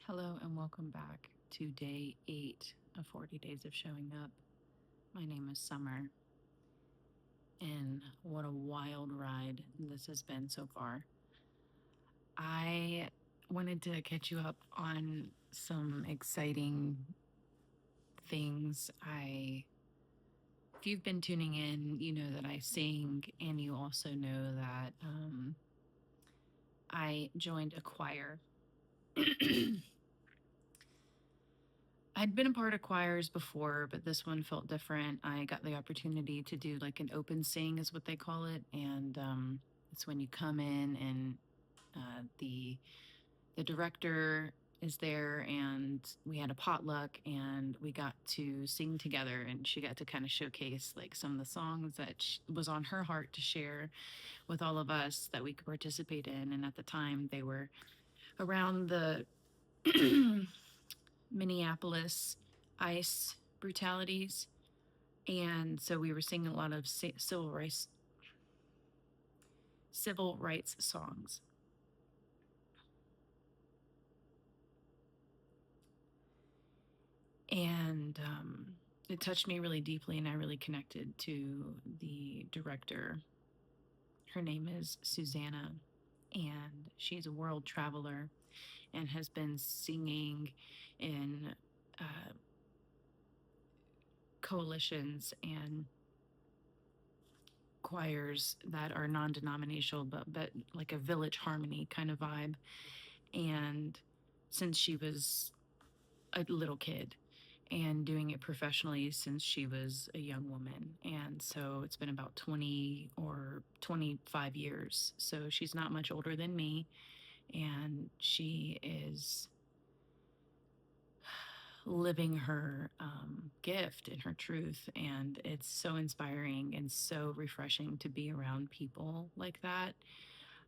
Hello and welcome back to day 8 of 40 Days of Showing Up. My name is Summer, and what a wild ride this has been so far. I wanted to catch you up on some exciting things. If you've been tuning in, you know that I sing, and you also know that I joined a choir. I'd been a part of choirs before, but this one felt different. I got the opportunity to do like an open sing, is what they call it, and it's when you come in and the director is there, and we had a potluck, and we got to sing together, and she got to kind of showcase like some of the songs that was on her heart to share with all of us that we could participate in. And at the time, they were around the Minneapolis ICE brutalities. And so we were singing a lot of civil rights songs. And it touched me really deeply, and I really connected to the director. Her name is Susanna, and she's a world traveler and has been singing in coalitions and choirs that are non-denominational, but like a village harmony kind of vibe. And since she was a little kid, and doing it professionally since she was a young woman. And so it's been about 20 or 25 years. So she's not much older than me, and she is living her gift and her truth. And it's so inspiring and so refreshing to be around people like that.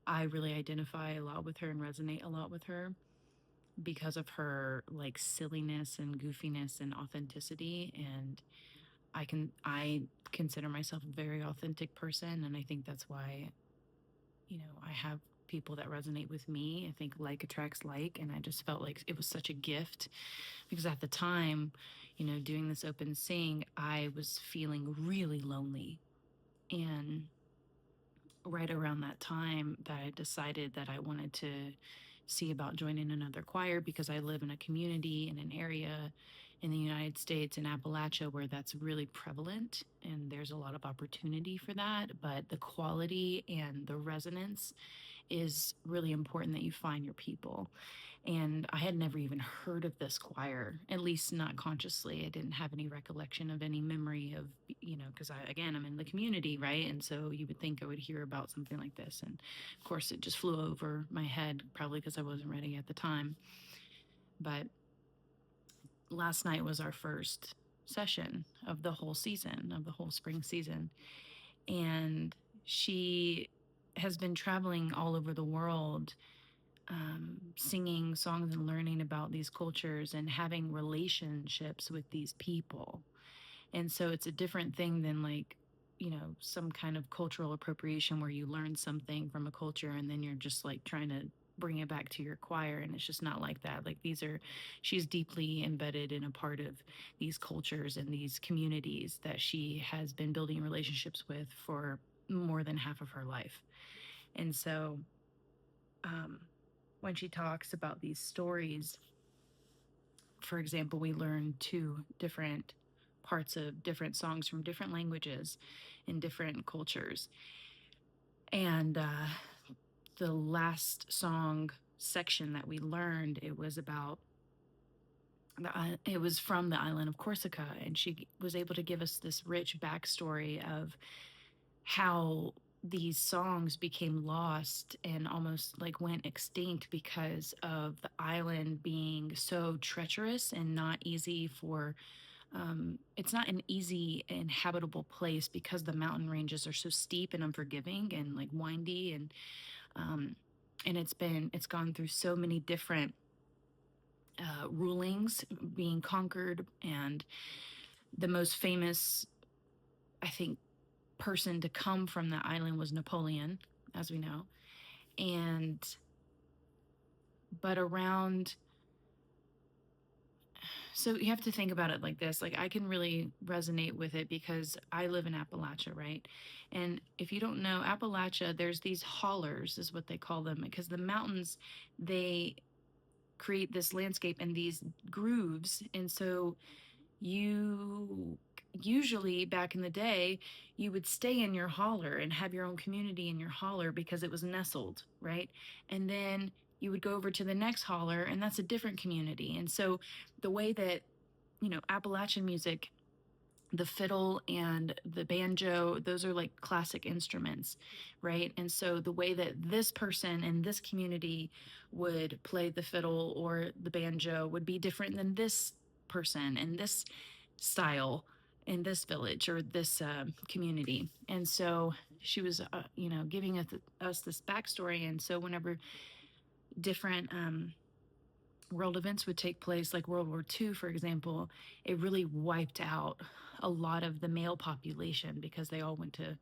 I really identify a lot with her and resonate a lot with her because of her like silliness and goofiness and authenticity. And I consider myself a very authentic person, and I think that's why, I have people that resonate with me. I think like attracts like, and I just felt like it was such a gift because at the time, doing this open sing, I was feeling really lonely. And right around that time that I decided that I wanted to see about joining another choir, because I live in a community in an area in the United States in Appalachia where that's really prevalent, and there's a lot of opportunity for that, but the quality and the resonance is really important, that you find your people. And I had never even heard of this choir, at least not consciously. I didn't have any recollection of any memory of, because I'm in the community, right? And so you would think I would hear about something like this. And of course, it just flew over my head, probably because I wasn't ready at the time. But last night was our first session of the whole season, of the whole spring season. And she has been traveling all over the world, singing songs and learning about these cultures and having relationships with these people. And so it's a different thing than like, some kind of cultural appropriation where you learn something from a culture and then you're just like trying to bring it back to your choir. And it's just not like that. Like she's deeply embedded in a part of these cultures and these communities that she has been building relationships with for more than half of her life. And so, when she talks about these stories, for example, we learn two different parts of different songs from different languages in different cultures. And the last song section that we learned, it was about it was from the island of Corsica, and she was able to give us this rich backstory of how these songs became lost and almost like went extinct because of the island being so treacherous and not easy for it's not an easy inhabitable place because the mountain ranges are so steep and unforgiving and like windy, um and it's gone through so many different rulings being conquered. And the most famous, I think, person to come from the island was Napoleon, as we know. And but around So you have to think about it like this. Like I can really resonate with it because I live in Appalachia, right? And if you don't know Appalachia, there's these hollers is what they call them, because the mountains, they create this landscape and these grooves. And so you usually back in the day, you would stay in your holler and have your own community in your holler because it was nestled, right? And then you would go over to the next holler and that's a different community. And so the way that, Appalachian music, the fiddle and the banjo, those are like classic instruments, right? And so the way that this person in this community would play the fiddle or the banjo would be different than this person in this style in this village or this community. And so she was, giving us this backstory. And so whenever different world events would take place, like World War II, for example, it really wiped out a lot of the male population because they all went to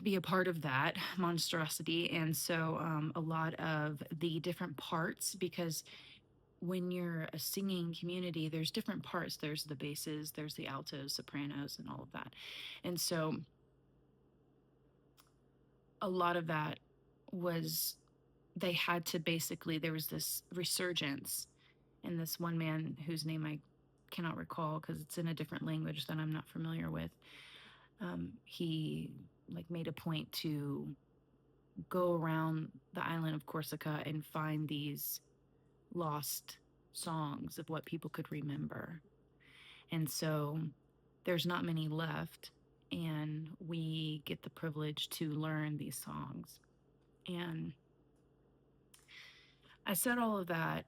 be a part of that monstrosity. And so a lot of the different parts, because when you're a singing community, there's different parts. There's the basses, there's the altos, sopranos, and all of that. And so a lot of that was, they had to basically, there was this resurgence. And this one man whose name I cannot recall because it's in a different language that I'm not familiar with, he like made a point to go around the island of Corsica and find these lost songs of what people could remember. And so there's not many left, and we get the privilege to learn these songs. And I said all of that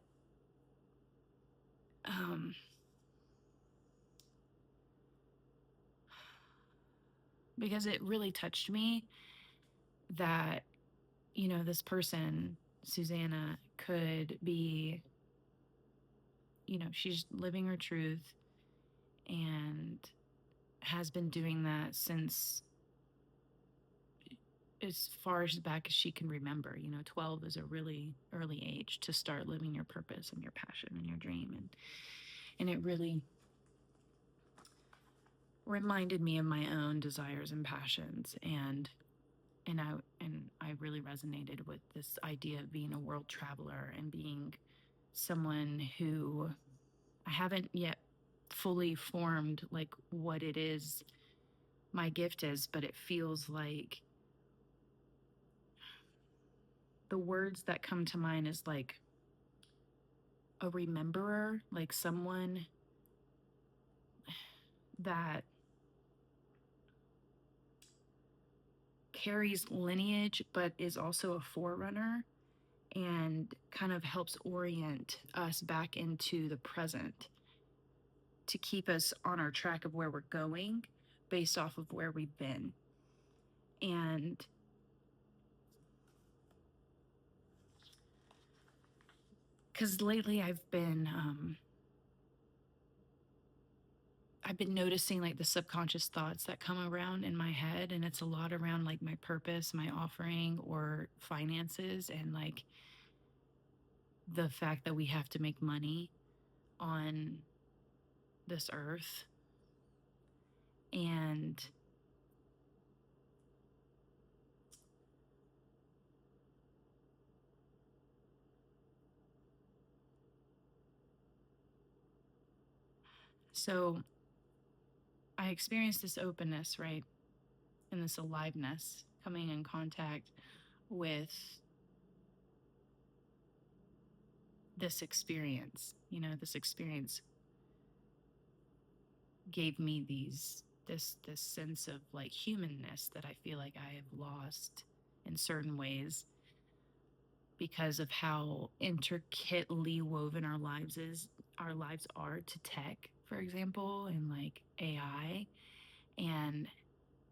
because it really touched me that, this person, Susanna, could be, she's living her truth and has been doing that since as far as back as she can remember. 12 is a really early age to start living your purpose and your passion and your dream. And it really reminded me of my own desires and passions. And I really resonated with this idea of being a world traveler and being someone who I haven't yet fully formed like what it is my gift is, but it feels like the words that come to mind is like a rememberer, like someone that carries lineage but is also a forerunner and kind of helps orient us back into the present to keep us on our track of where we're going based off of where we've been. And because lately I've been noticing like the subconscious thoughts that come around in my head, and it's a lot around like my purpose, my offering, or finances, and like the fact that we have to make money on this earth. And so I experienced this openness, right? And this aliveness coming in contact with this experience. This experience gave me this sense of like humanness that I feel like I have lost in certain ways because of how intricately woven our lives are to tech, for example, and like AI. And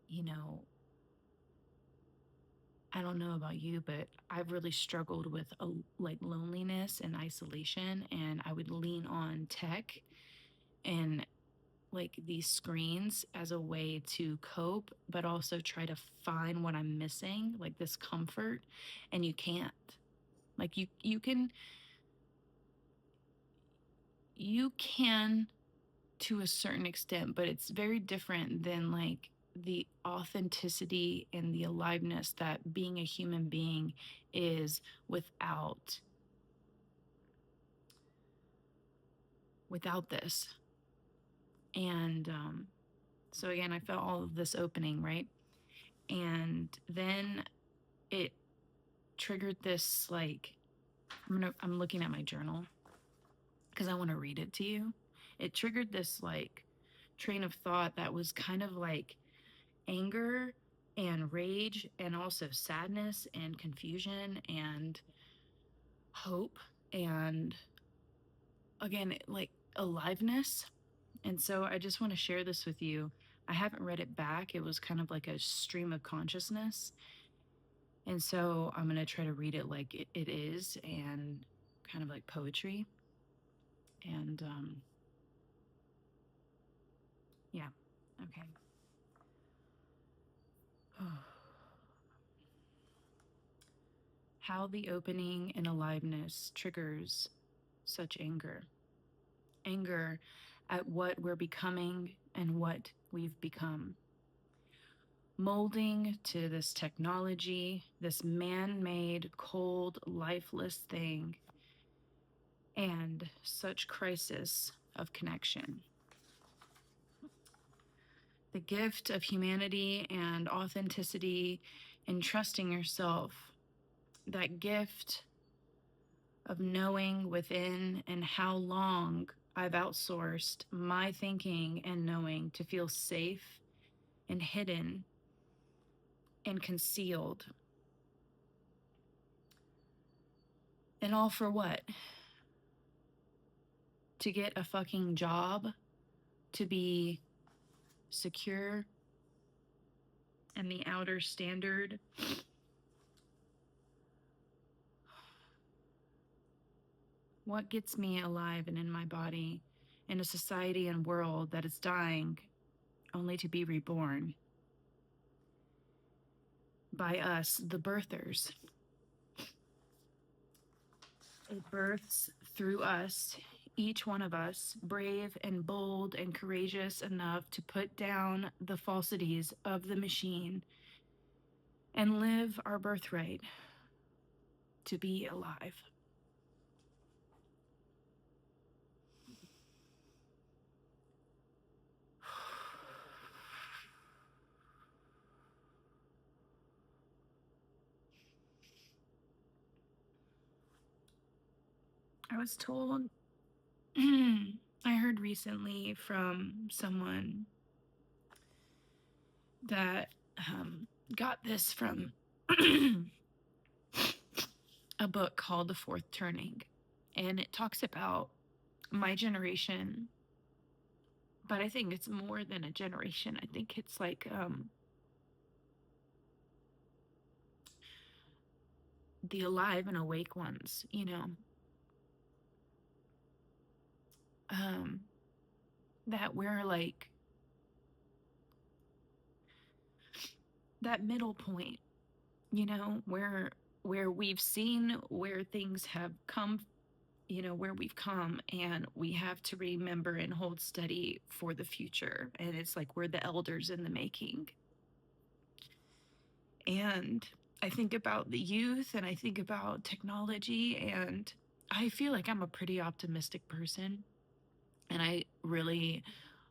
you know I don't know about you, but I've really struggled with like loneliness and isolation, and I would lean on tech and like these screens as a way to cope, but also try to find what I'm missing, like this comfort. And you can't. Like you can you can to a certain extent, but it's very different than like the authenticity and the aliveness that being a human being is without this. And so again, I felt all of this opening, right? And then it triggered this like I'm looking at my journal because I want to read it to you. It triggered this like train of thought that was kind of like anger and rage and also sadness and confusion and hope and again like aliveness. And so I just want to share this with you. I haven't read it back. It was kind of like a stream of consciousness. And so I'm going to try to read it like it is and kind of like poetry. And yeah, okay. How the opening and aliveness triggers such anger. Anger at what we're becoming and what we've become. Molding to this technology, this man made, cold, lifeless thing, and such crisis of connection. The gift of humanity and authenticity and trusting yourself, that gift of knowing within and how long I've outsourced my thinking and knowing to feel safe and hidden and concealed. And all for what? To get a fucking job, to be secure and the outer standard. What gets me alive and in my body in a society and world that is dying only to be reborn by us, the birthers? It births through us, each one of us, brave and bold and courageous enough to put down the falsities of the machine and live our birthright to be alive. I was told, I heard recently from someone that got this from a book called The Fourth Turning. And it talks about my generation, but I think it's more than a generation. I think it's like the alive and awake ones, you know, that we're like that middle point, you know, where we've seen where things have come, you know, where we've come, and we have to remember and hold steady for the future. And it's like we're the elders in the making. And I think about the youth and I think about technology, and I feel like I'm a pretty optimistic person. And I really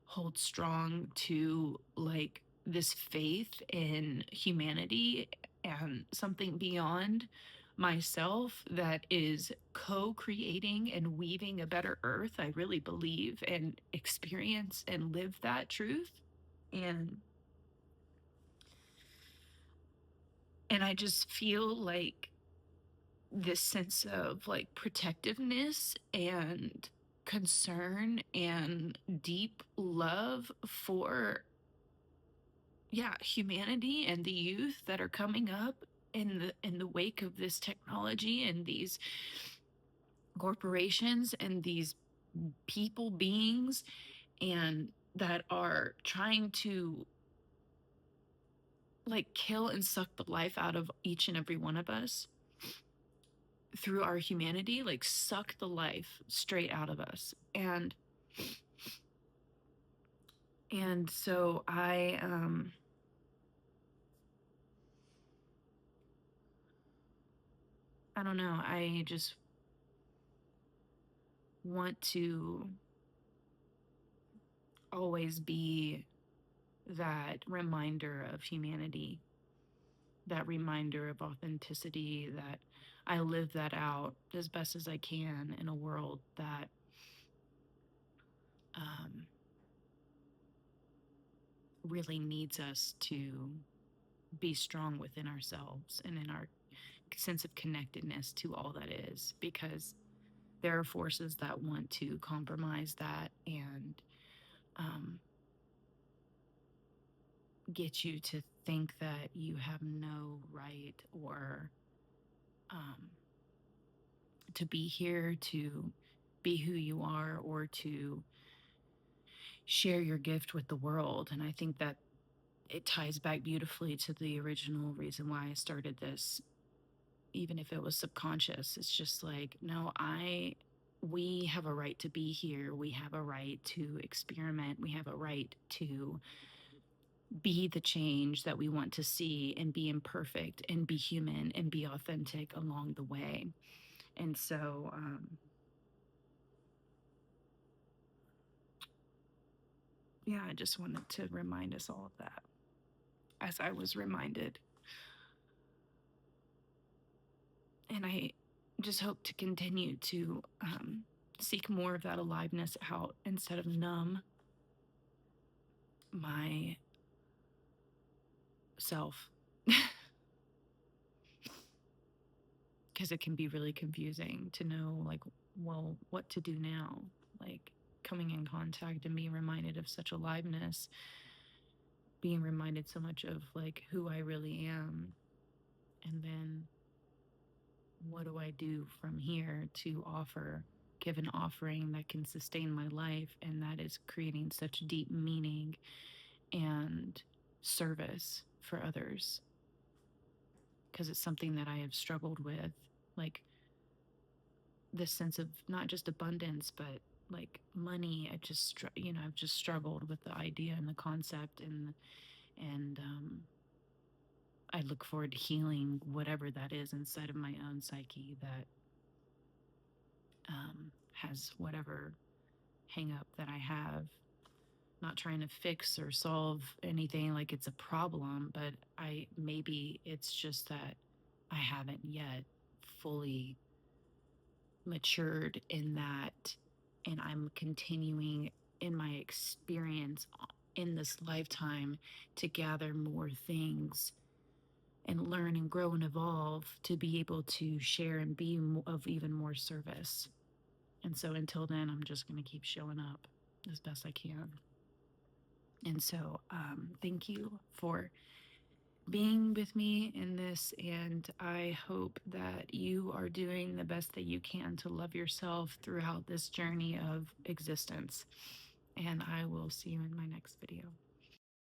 hold strong to like this faith in humanity and something beyond myself that is co-creating and weaving a better earth. I really believe and experience and live that truth. And I just feel like this sense of like protectiveness and concern and deep love for humanity and the youth that are coming up in the wake of this technology and these corporations and these people beings and that are trying to like kill and suck the life out of each and every one of us. through our humanity, like suck the life straight out of us. And so I don't know, I just want to always be that reminder of humanity, that reminder of authenticity, that I live that out as best as I can in a world that um, really needs us to be strong within ourselves and in our sense of connectedness to all that is, because there are forces that want to compromise that and um, get you to think that you have no right or um, to be here, to be who you are, or to share your gift with the world. And I think that it ties back beautifully to the original reason why I started this, even if it was subconscious. It's just like, no, we have a right to be here. We have a right to experiment. We have a right to be the change that we want to see and be imperfect and be human and be authentic along the way. And so, yeah, I just wanted to remind us all of that as I was reminded. And I just hope to continue to seek more of that aliveness out instead of numb my self. Because it can be really confusing to know, like, well, what to do now. Like, coming in contact and being reminded of such aliveness, being reminded so much of, like, who I really am. And then what do I do from here to give an offering that can sustain my life? And that is creating such deep meaning and service for others. Because it's something that I have struggled with. Like, this sense of not just abundance, but like money. I've just struggled with the idea and the concept, and I look forward to healing whatever that is inside of my own psyche that has whatever hang up that I have. Not trying to fix or solve anything like it's a problem, but maybe it's just that I haven't yet fully matured in that, and I'm continuing in my experience in this lifetime to gather more things and learn and grow and evolve to be able to share and be of even more service. And so until then, I'm just going to keep showing up as best I can. And so thank you for being with me in this, and I hope that you are doing the best that you can to love yourself throughout this journey of existence. And I will see you in my next video.